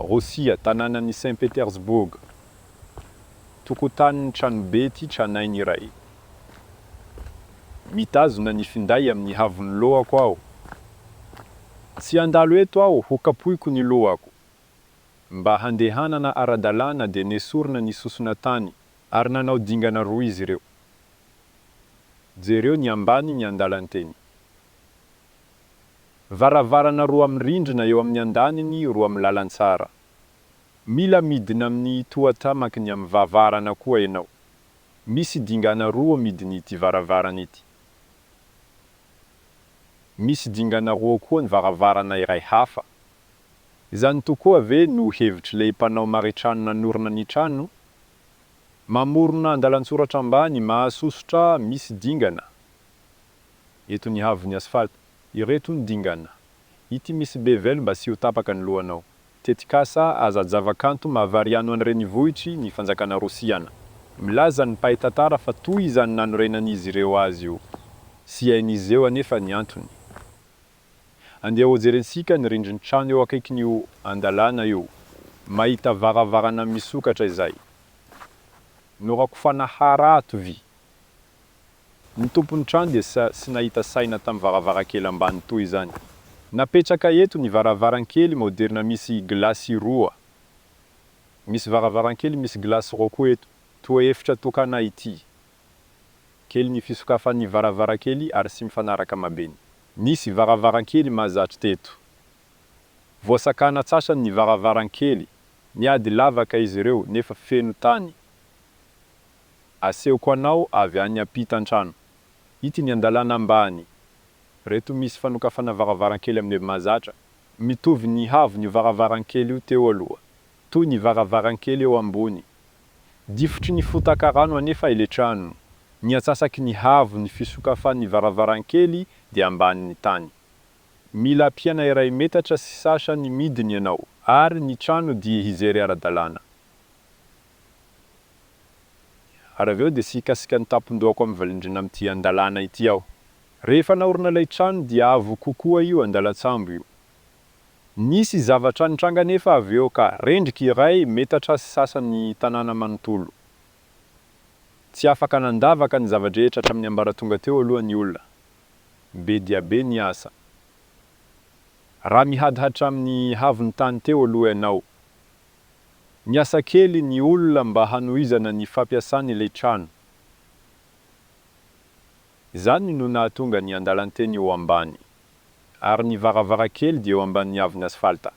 Rosia, tanànan'i Saint Petersburg. Tokotanin'ny tranobe ty tranainy iray. Mitazona ny finday amin'ny havon'ny lohako aho. Tsy andalo eto aho, hokapoiko ny lohako. Mba handehanana ara-dalàna dia nesorina ny sosona tany, ary nanao dingana roa izy ireo. Jereo ny ambany ny andalanteny. Varavarana roa amin'ny rindrina eo amin'ny andaniny, roa amin'ny lalantsara. Mila midina amin'ny tohatamaky ny amin'ny vavarana koa ianao. Misy dingana roa midiny ity varavarana ity. Misy dingana roa koa ny varavarana iray hafa. Izany tokoa ve no hevitry le mpanao maritrano nanorina ny trano? Mamorona andalan-tsoratra ambany mahasosotra misy dingana. Eto ny havon'ny asfalta, ireto ny dingana. Ity misy be velo mba sy ho tapaka ny lohanao. Tetikasa aza-javakanto mahavariano an'ireny vohitry ny fanjakana Rosiana. Milaza ny mpaitantara fa toy izany nanorenan'izy ireo azy io. Sy hain'izy eo anefa ny antony. Andeha hojerensika ny rindrin'ny trano eo akaikin'io andalana io. Mahita varavarana misokatra izay. Norako fanahara ato vi. Ny tompon'ny trano dia sy nahita saina tamin'ny varavarankely ambany toy izany. Napetraka eto ny varavarankely moderna misy glasy roa. Misy varavarankely misy glasy roa koa eto. Toa efitra tokana ity. Kely ny fisokafan'ny varavarankely ary sy mifanaraka mabeny. Nisy varavarankely mahazatra teto. Voasakana tsasany ny varavarankely. Niady lavaka izy ireo nefa feno tany. Asehoko anao avy any ampitan-trano. Ity ny andalana ambany. Reto misy fanokafana varavarankely amin'ny mahazatra. Mitovy ny havon'ny varavarankely io teo aloha. Toy ny varavarankely eo ambony. Difotry ny fotaka rano anefa ile trano. Ny atsasaky ny havon'ny fisokafan'ny varavarankely dia ambanin'ny tany. Mila ampiana iray metatra sy sasany midiny ianao, ary ny trano dia hijery ara-dalàna. Araveo dia sikasika ny tampon-dohako amin'ny valindrina amin'ity andalana ity aho. Rehefa naorina ilay trano dia avo kokoa io andalatsambo io. Nisy zavatra nitranga nefa avy eo ka rendriky iray metatra sy sasany tanàna manontolo. Tsy afaka nandavaka ny zavadrehetra hatramin'ny ambaratonga teo alohan'ny olona. Be dia be ny asa. Raha mihadihatra amin'ny havon'ny tany teo aloha ianao. Ny asa kely ny olona mba hanohizana ny fampiasany ilay trano. Izany no nahatonga ny andalanteny eo ambany. Ary ny varavarankely dia eo ambanin'ny havon'ny asfalta.